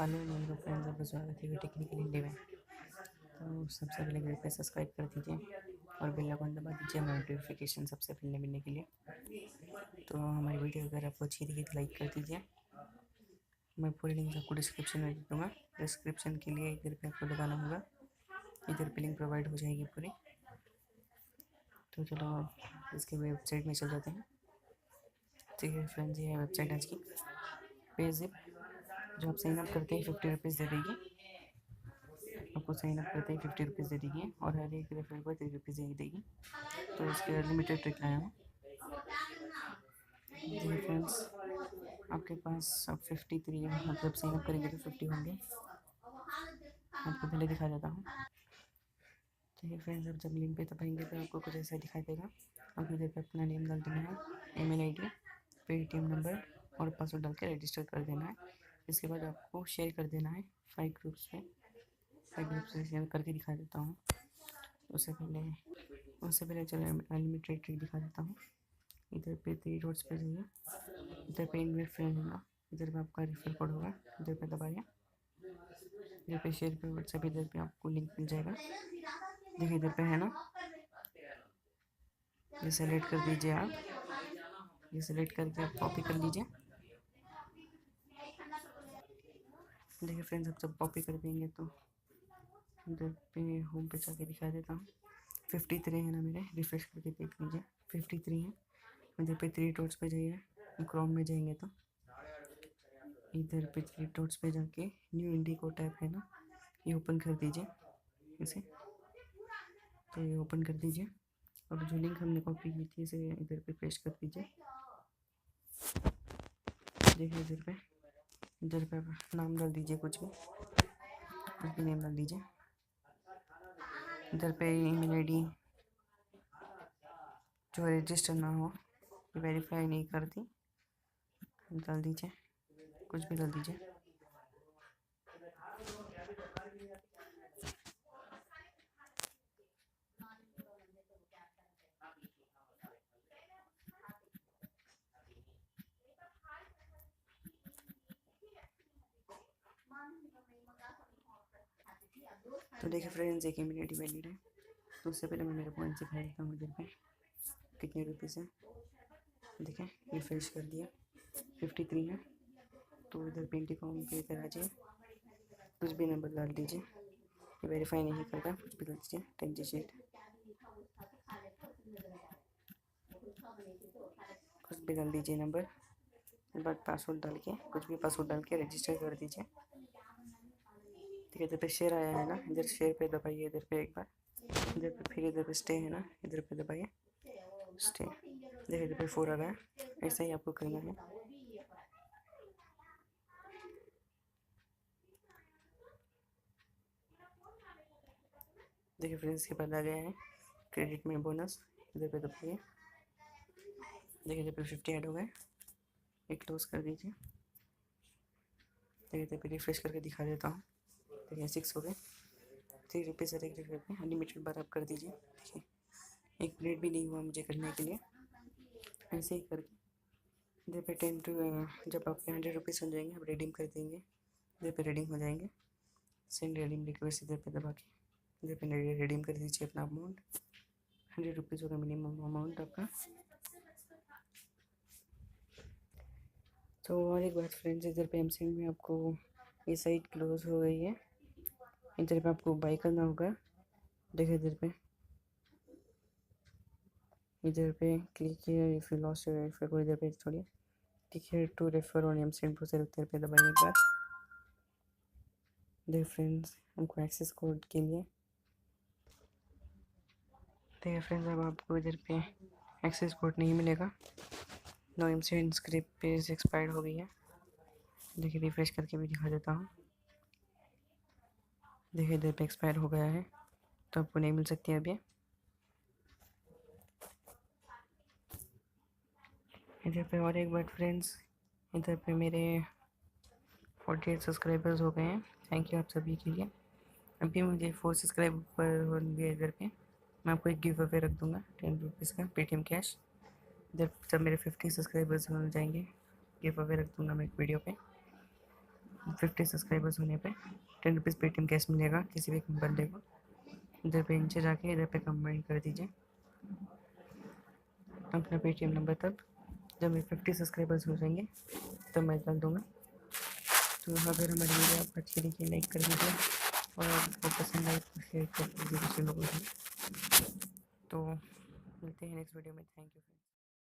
Hello मेरे friends, आपका स्वागत है टेक्निकल हिंदी में। तो सबसे पहले मेरे पे सब्सक्राइब कर दीजिए और बेल आइकन दबा दीजिए नोटिफिकेशन सबसे पहले मिलने के लिए। तो हमारी वीडियो अगर आपको अच्छी लगी तो लाइक कर दीजिए। मैं पूरी लिंक आपको डिस्क्रिप्शन में दे दूँगा। डिस्क्रिप्शन के लिए इधर पे आपको दबाना होगा, इधर पे लिंक प्रोवाइड हो जाएगी पूरी। तो चलो इसके वेबसाइट में चल जाते हैं। ठीक है फ्रेंड्स, ये है वेबसाइट आज की पेजिप। जो आप साइन अप करते हैं 50 रुपीज़ दे देगी, आपको साइन अप करते हैं 50 रुपीज़ दे देगी और हर एक रेफरल को 3 रुपीज़ ही देगी। तो इसके लिमिटेड ट्रिक लाया हूँ। जी फ्रेंड्स, आपके पास अब 53 मतलब साइन अप करेंगे तो 50 होंगे। आपको पहले दिखा देता हूँ। ठीक है फ्रेंड्स, अब जब लिंक पे दबाएंगे तो आपको कुछ ऐसा दिखाई देगा। आपको इधर पे अपना नेम डाल देना है, ईमेल आईडी, पेटीएम नंबर और पासवर्ड डाल के रजिस्टर कर देना है। इसके बाद आपको शेयर कर देना है 5 ग्रुप्स में। 5 ग्रुप्स से शेयर करके दिखा देता हूँ। उससे पहले चलो अनलिमिटेड ट्रिक दिखा देता हूँ। इधर पे 3 डॉट्स पे जाइए, इधर पे इनवाइट फ्रेंड होगा, इधर पे आपका रेफर कोड होगा, इधर पे दबाइए, इधर पे शेयर पे व्हाट्सएप, इधर पे आपको लिंक मिल जाएगा। देखिए इधर पे है ना, ये सेलेक्ट कर दीजिए आप, ये सेलेक्ट करके आप कॉपी कर लीजिए। देखिए फ्रेंड्स, अब जब कॉपी कर देंगे तो इधर पे होम पे जाके दिखा देता हूँ। 53 है ना मेरे, रिफ्रेश करके देख लीजिए 53 है। इधर पे 3 डॉट्स पे जाइए, क्रोम में जाएंगे तो इधर पे 3 डॉट्स पे जाके न्यू इंडिको टैब है ना, ये ओपन कर दीजिए इसे। तो ये ओपन कर दीजिए और जो लिंक हमने कॉपी की थी इसे इधर पे पेस्ट कर दीजिए। देखिए इधर पे आप नाम डाल दीजिए, कुछ भी नेम डाल दीजिए। इधर पे ईमेल आईडी जो रजिस्टर ना हो, वेरीफाई नहीं करती, डाल दीजिए, कुछ भी डाल दीजिए। तो देखिए फ्रेंड्स, 1 मिनट वैलिड है। तो उससे पहले मैं मेरे पॉइंट से खा देता हूँ। इधर पे कितने रुपीज़ है, देखिए रिफ्रेश कर दिया 53 है। तो इधर पेंटी कॉम पे इधर आ जाइए, कुछ भी नंबर डाल दीजिए, ये वेरीफाई नहीं करता, कुछ भी डाल दीजिए 10 डिजिट, कुछ भी डाल दीजिए नंबर। उसके बाद पासवर्ड डाल के, कुछ भी पासवर्ड डाल के रजिस्टर कर दीजिए। ठीक है, इधर पे शेयर आया है ना, इधर शेयर पे दबाइए, इधर पे एक बार, इधर पे फिर इधर पे स्टे है ना, इधर पे दबाइए स्टे। देखिए इधर पे 4 आ गया। ऐसा ही आपको करना है। देखिए फ्रेंड्स, के बाद आ गया है क्रेडिट में बोनस, इधर पे दबाइए। देखिए इधर पे 50 ऐड हो गए, एक क्लोज कर दीजिए। देखिए इधर पे रिफ्रेश करके दिखा देता हूँ। देखिए 6 हो गए, 3 रुपीज़ हर एक जगह पे अनलिमिटेड बार आप कर दीजिए। देखिए 1 मिनट भी नहीं हुआ मुझे करने के लिए, ऐसे ही करके इधर पे 10 टू जब आपके 100 रुपीज़ हो जाएंगे आप रिडीम कर देंगे। इधर पे रिडीम हो जाएंगे, सेंड रिडीम रिक्वेस्ट इधर पे दबा के इधर पे रिडीम कर दीजिए अपना अमाउंट। 100 रुपीज़ होगा मिनिमम अमाउंट आपका। तो और एक बात फ्रेंड्स, इधर पे एमसेंड में आपको ये साइट क्लोज हो गई है, इधर पे आपको बाई करना होगा। देखिए इधर पे क्लिक किया, if you lost your refer को इधर पे छोड़िए, click here to refer on msend process, इधर पे दबाइए एक बार। देखिए फ्रेंड्स, हमको एक्सेस कोड के लिए, देखिए फ्रेंड्स अब आपको इधर पे एक्सेस कोड नहीं मिलेगा। नो एमसेंड स्क्रिप्ट पेज एक्सपायर्ड हो गई है। देखिए रिफ्रेश करके भी दिखा देता हूँ। देखिए इधर पे एक्सपायर हो गया है, तो आपको नहीं मिल सकती है अभी। इधर पे और एक बार फ्रेंड्स, इधर पे मेरे 48 सब्सक्राइबर्स हो गए हैं। थैंक यू आप सभी के लिए। अभी मुझे 4 सब्सक्राइबर हो गए। इधर पे मैं आपको एक गिव अवे रख दूँगा 10 रुपीज़ का पेटीएम कैश। इधर जब मेरे 50 सब्सक्राइबर्स हो जाएंगे गिव अवे रख दूँगा मैं एक वीडियो पे। 50 सब्सक्राइबर्स होने पे 10 रुपीज़ पेटीएम कैश मिलेगा किसी भी बंदे को। इधर पे नीचे जाके इधर पे कमेंट कर दीजिए अपना पेटीएम नंबर। तब जब मेरे 50 सब्सक्राइबर्स हो जाएंगे तब मैं डाल दूँगा। तो अगर हमारी वीडियो आपको अच्छी लगी लाइक कर दीजिए और आपको पसंद आए तो शेयर कर दीजिए दूसरे लोगों से। तो मिलते हैं नेक्स्ट वीडियो में। Thank you.